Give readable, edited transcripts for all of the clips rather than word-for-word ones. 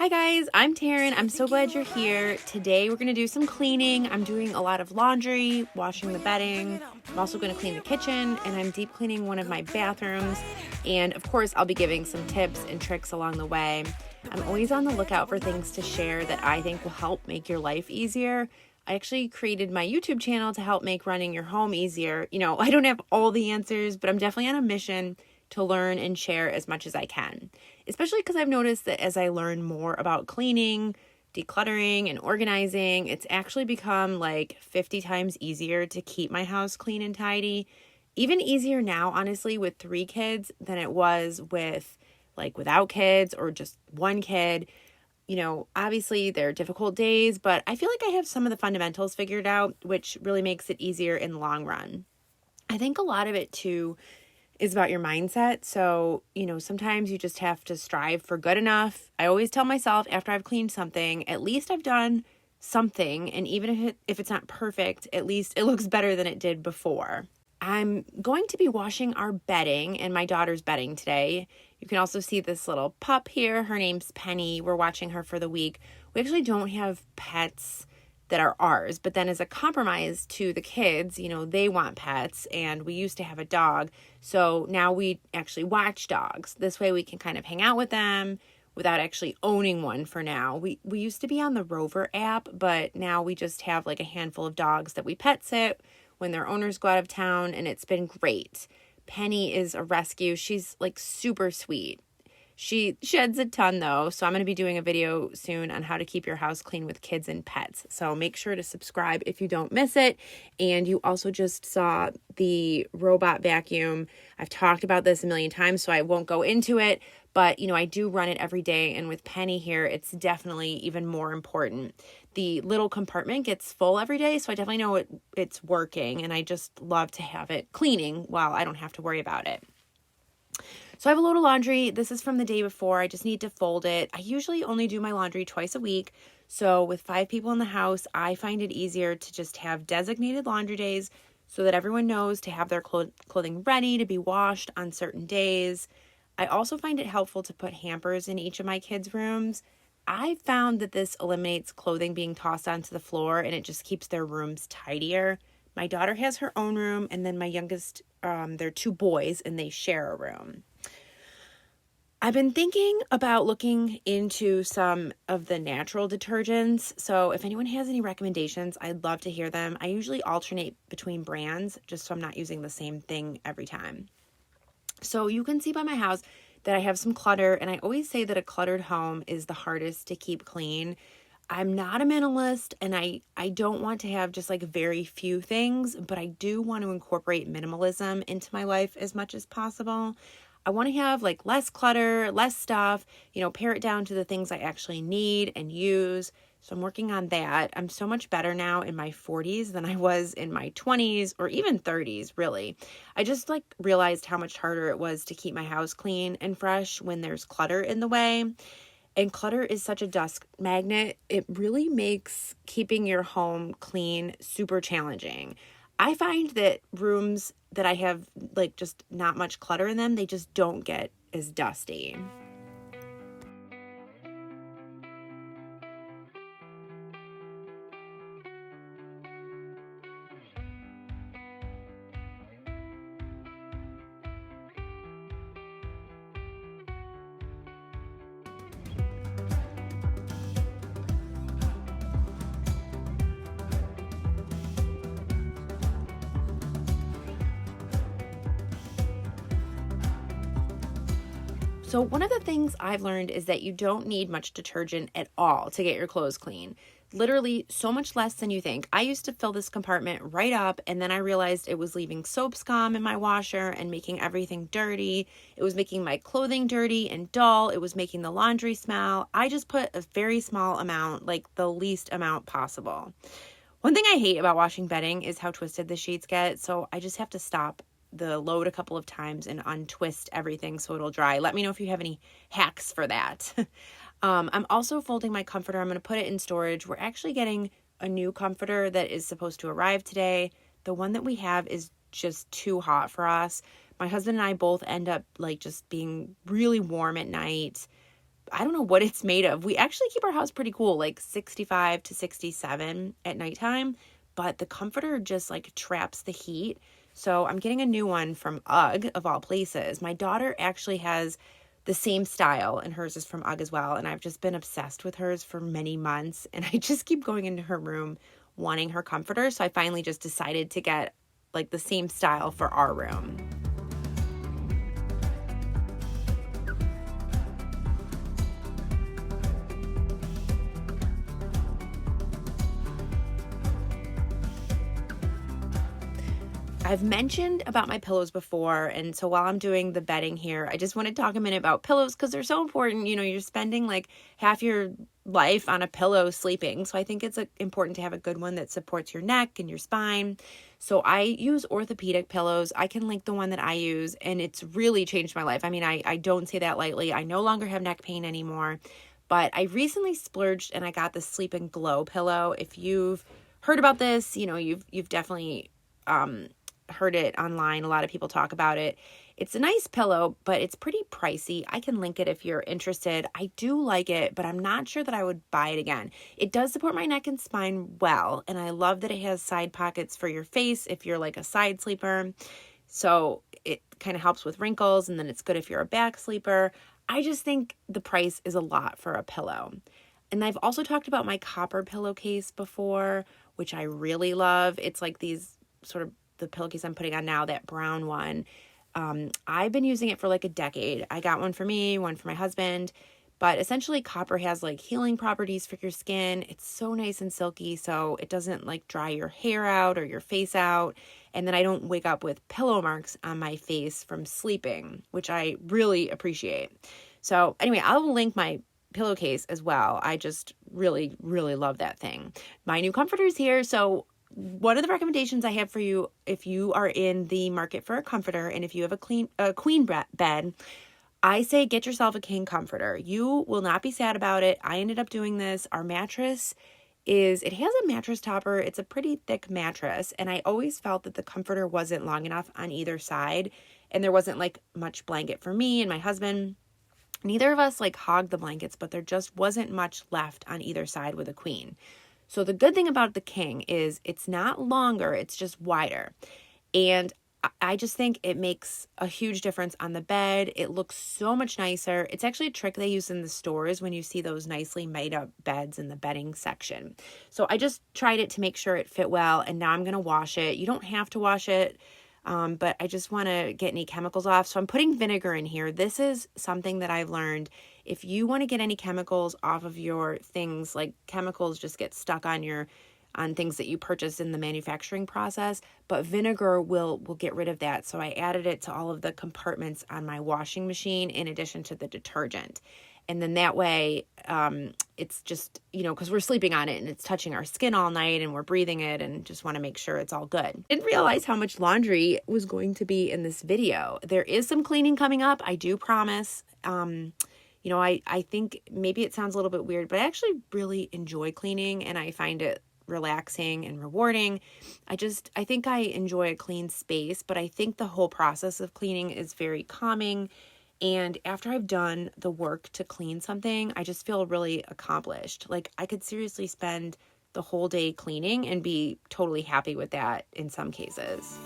Hi guys, I'm Taryn. I'm so glad you're here. Today we're going to do some cleaning. I'm doing a lot of laundry, washing the bedding. I'm also going to clean the kitchen, and I'm deep cleaning one of my bathrooms. And of course, I'll be giving some tips and tricks along the way. I'm always on the lookout for things to share that I think will help make your life easier. I actually created my YouTube channel to help make running your home easier. I don't have all the answers, but I'm definitely on a mission to learn and share as much as I can, especially because I've noticed that as I learn more about cleaning, decluttering, and organizing, it's actually become like 50 times easier to keep my house clean and tidy. Even easier now, honestly, with 3 kids than it was without kids or just one kid. Obviously there are difficult days, but I feel like I have some of the fundamentals figured out, which really makes it easier in the long run. I think a lot of it too is about your mindset. So, sometimes you just have to strive for good enough. I always tell myself after I've cleaned something, at least I've done something. And even if it's not perfect, at least it looks better than it did before. I'm going to be washing our bedding and my daughter's bedding today. You can also see this little pup here. Her name's Penny. We're watching her for the week. We actually don't have pets that are ours, but then as a compromise to the kids, they want pets, and we used to have a dog. So now we actually watch dogs. This way we can kind of hang out with them without actually owning one for now. We used to be on the Rover app, but now we just have like a handful of dogs that we pet sit when their owners go out of town, and it's been great. Penny is a rescue. She's like super sweet. She sheds a ton though, so I'm going to be doing a video soon on how to keep your house clean with kids and pets. So make sure to subscribe if you don't miss it. And you also just saw the robot vacuum. I've talked about this a million times, so I won't go into it. But, I do run it every day. And with Penny here, it's definitely even more important. The little compartment gets full every day, so I definitely know it's working. And I just love to have it cleaning while I don't have to worry about it. So I have a load of laundry. This is from the day before. I just need to fold it. I usually only do my laundry twice a week. So with 5 people in the house, I find it easier to just have designated laundry days so that everyone knows to have their clothing ready to be washed on certain days. I also find it helpful to put hampers in each of my kids' rooms. I found that this eliminates clothing being tossed onto the floor, and it just keeps their rooms tidier. My daughter has her own room, and then my youngest, they're 2 boys, and they share a room. I've been thinking about looking into some of the natural detergents. So if anyone has any recommendations, I'd love to hear them. I usually alternate between brands just so I'm not using the same thing every time. So you can see by my house that I have some clutter, and I always say that a cluttered home is the hardest to keep clean. I'm not a minimalist, and I don't want to have just like very few things, but I do want to incorporate minimalism into my life as much as possible. I want to have like less clutter, less stuff, pare it down to the things I actually need and use. So I'm working on that. I'm so much better now in my 40s than I was in my 20s or even 30s, really. I just realized how much harder it was to keep my house clean and fresh when there's clutter in the way. And clutter is such a dust magnet. It really makes keeping your home clean super challenging. I find that rooms that I have just not much clutter in them, they just don't get as dusty. So one of the things I've learned is that you don't need much detergent at all to get your clothes clean. Literally so much less than you think. I used to fill this compartment right up, and then I realized it was leaving soap scum in my washer and making everything dirty. It was making my clothing dirty and dull. It was making the laundry smell. I just put a very small amount, the least amount possible. One thing I hate about washing bedding is how twisted the sheets get, so I just have to stop the load a couple of times and untwist everything so it'll dry. Let me know if you have any hacks for that. I'm also folding my comforter. I'm going to put it in storage. We're actually getting a new comforter that is supposed to arrive today. The one that we have is just too hot for us. My husband and I both end up just being really warm at night. I don't know what it's made of. We actually keep our house pretty cool, like 65 to 67 at nighttime, but the comforter just like traps the heat. So I'm getting a new one from UGG of all places. My daughter actually has the same style, and hers is from UGG as well. And I've just been obsessed with hers for many months. And I just keep going into her room wanting her comforter. So I finally just decided to get like the same style for our room. I've mentioned about my pillows before, and so while I'm doing the bedding here, I just want to talk a minute about pillows because they're so important. You know, you're spending like half your life on a pillow sleeping, so I think it's important to have a good one that supports your neck and your spine. So I use orthopedic pillows. I can link the one that I use, and it's really changed my life. I mean, I don't say that lightly. I no longer have neck pain anymore, but I recently splurged and I got the Sleep and Glow pillow. If you've heard about this, you know, you've definitely heard it online. A lot of people talk about it. It's a nice pillow, but it's pretty pricey. I can link it if you're interested. I do like it, but I'm not sure that I would buy it again. It does support my neck and spine well, and I love that it has side pockets for your face if you're like a side sleeper. So it kind of helps with wrinkles, and then it's good if you're a back sleeper. I just think the price is a lot for a pillow. And I've also talked about my copper pillowcase before, which I really love. It's like these sort of the pillowcase I'm putting on now, that brown one. I've been using it for like a decade. I got one for me, one for my husband, but essentially copper has like healing properties for your skin. It's so nice and silky, so it doesn't like dry your hair out or your face out. And then I don't wake up with pillow marks on my face from sleeping, which I really appreciate. So anyway, I'll link my pillowcase as well. I just really, really love that thing. My new comforter's here, so one of the recommendations I have for you, if you are in the market for a comforter and if you have a queen bed, I say get yourself a king comforter. You will not be sad about it. I ended up doing this. Our mattress it has a mattress topper. It's a pretty thick mattress, and I always felt that the comforter wasn't long enough on either side, and there wasn't like much blanket for me and my husband. Neither of us like hogged the blankets, but there just wasn't much left on either side with a queen. So the good thing about the king is it's not longer, it's just wider. And I just think it makes a huge difference on the bed. It looks so much nicer. It's actually a trick they use in the stores when you see those nicely made up beds in the bedding section. So I just tried it to make sure it fit well, and now I'm going to wash it. You don't have to wash it, but I just want to get any chemicals off. So I'm putting vinegar in here. This is something that I've learned. If you want to get any chemicals off of your things, like chemicals just get stuck on things that you purchase in the manufacturing process, but vinegar will get rid of that. So I added it to all of the compartments on my washing machine in addition to the detergent. And then that way, it's just, you know, because we're sleeping on it and it's touching our skin all night and we're breathing it and just want to make sure it's all good. Didn't realize how much laundry was going to be in this video. There is some cleaning coming up, I do promise. You know, I think maybe it sounds a little bit weird, but I actually really enjoy cleaning and I find it relaxing and rewarding. I think I enjoy a clean space, but I think the whole process of cleaning is very calming. And after I've done the work to clean something, I just feel really accomplished. Like I could seriously spend the whole day cleaning and be totally happy with that in some cases.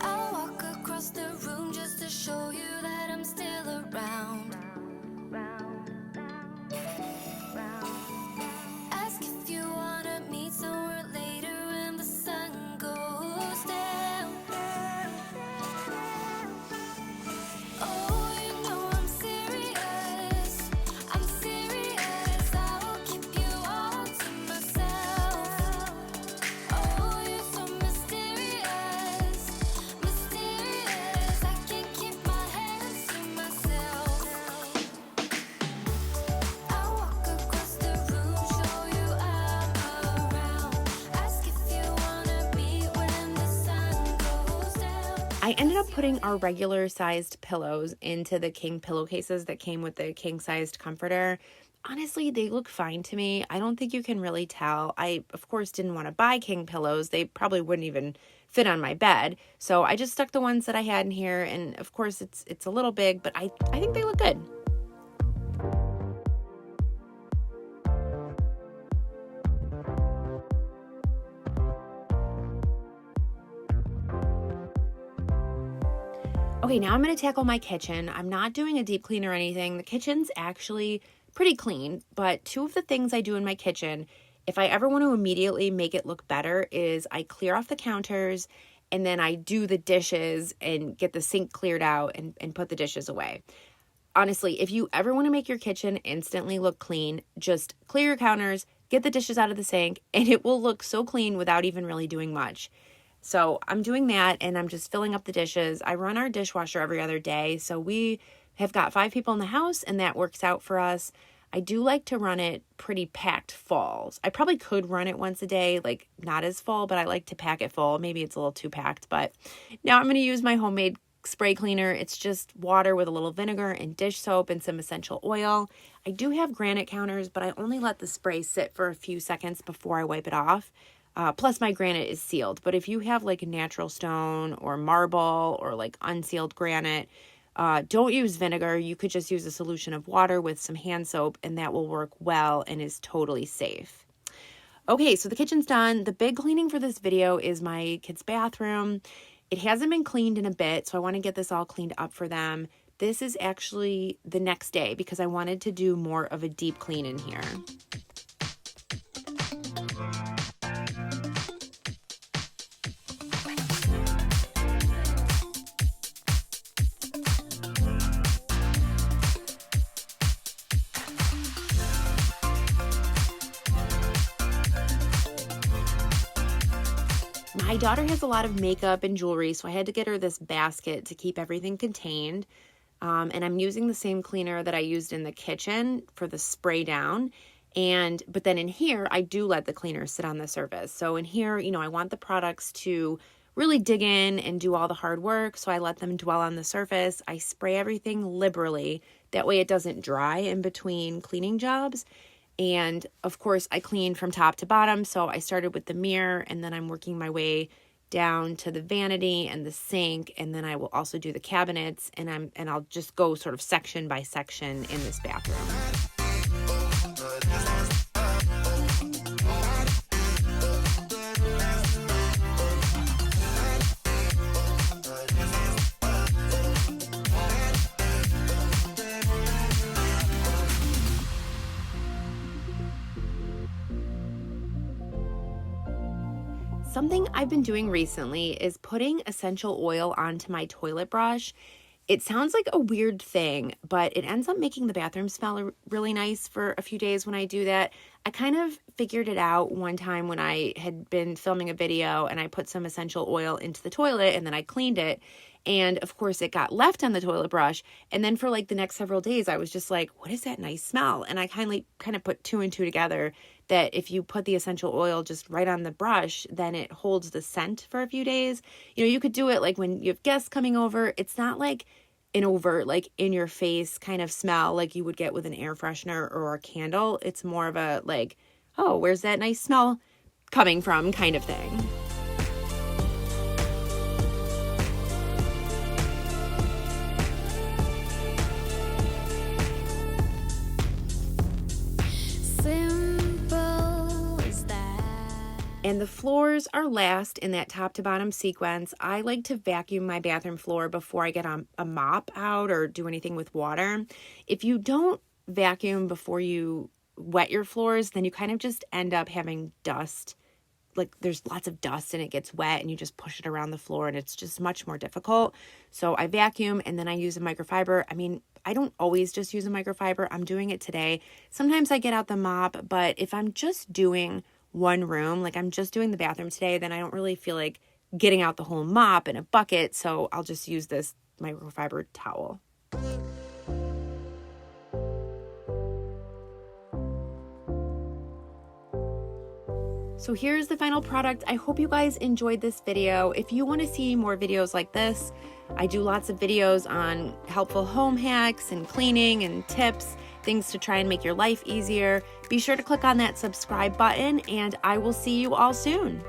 I'll walk across the room just to show you that I'm still around. Ask if you wanna meet somewhere later when the sun goes down. Oh, you know I'm serious. I'm serious. I will keep you all to myself. Oh, you're so mysterious, mysterious. I can't keep my hands to myself. I'll walk across the room, show you I'm around. Ask if you wanna meet when the sun goes down. I ended up putting our regular sized pillows into the king pillowcases that came with the king sized comforter. Honestly, they look fine to me. I don't think you can really tell. I, of course, didn't want to buy king pillows. They probably wouldn't even fit on my bed. So I just stuck the ones that I had in here, and of course it's a little big, but I think they look good. Okay, now I'm going to tackle my kitchen. I'm not doing a deep clean or anything. The kitchen's actually pretty clean, but two of the things I do in my kitchen, if I ever want to immediately make it look better, is I clear off the counters and then I do the dishes and get the sink cleared out and put the dishes away. Honestly, if you ever want to make your kitchen instantly look clean, just clear your counters, get the dishes out of the sink, and it will look so clean without even really doing much. So I'm doing that, and I'm just filling up the dishes. I run our dishwasher every other day, so we have got 5 people in the house, and that works out for us. I do like to run it pretty packed full. I probably could run it once a day, like not as full, but I like to pack it full. Maybe it's a little too packed, but now I'm going to use my homemade spray cleaner. It's just water with a little vinegar and dish soap and some essential oil. I do have granite counters, but I only let the spray sit for a few seconds before I wipe it off. Plus my granite is sealed, but if you have like a natural stone or marble or like unsealed granite, don't use vinegar. You could just use a solution of water with some hand soap, and that will work well and is totally safe. Okay, so the kitchen's done. The big cleaning for this video is my kids' bathroom. It hasn't been cleaned in a bit, so I want to get this all cleaned up for them. This is actually the next day because I wanted to do more of a deep clean in here. My daughter has a lot of makeup and jewelry, so I had to get her this basket to keep everything contained. And I'm using the same cleaner that I used in the kitchen for the spray down. But then in here, I do let the cleaner sit on the surface. So in here, I want the products to really dig in and do all the hard work. So I let them dwell on the surface. I spray everything liberally. That way it doesn't dry in between cleaning jobs. And of course, I clean from top to bottom. So I started with the mirror, and then I'm working my way down to the vanity and the sink. And then I will also do the cabinets, and I'll just go sort of section by section in this bathroom. Something I've been doing recently is putting essential oil onto my toilet brush. It sounds like a weird thing, but it ends up making the bathroom smell really nice for a few days when I do that. I kind of figured it out one time when I had been filming a video and I put some essential oil into the toilet and then I cleaned it. And of course it got left on the toilet brush. And then for like the next several days, I was just like, what is that nice smell? And I kind of put 2 and 2 together, that if you put the essential oil just right on the brush, then it holds the scent for a few days. You could do it like when you have guests coming over. It's not like an overt, like in your face kind of smell like you would get with an air freshener or a candle. It's more of a like, oh, where's that nice smell coming from kind of thing. And the floors are last in that top to bottom sequence. I like to vacuum my bathroom floor before I get a mop out or do anything with water. If you don't vacuum before you wet your floors, then you kind of just end up having dust. Like there's lots of dust and it gets wet and you just push it around the floor and it's just much more difficult. So I vacuum and then I use a microfiber. I mean, I don't always just use a microfiber. I'm doing it today. Sometimes I get out the mop, but if I'm just doing one room, like I'm just doing the bathroom today, then I don't really feel like getting out the whole mop in a bucket, so I'll just use this microfiber towel. So here's the final product. I hope you guys enjoyed this video. If you want to see more videos like this, I do lots of videos on helpful home hacks and cleaning and tips, things to try and make your life easier. Be sure to click on that subscribe button, and I will see you all soon.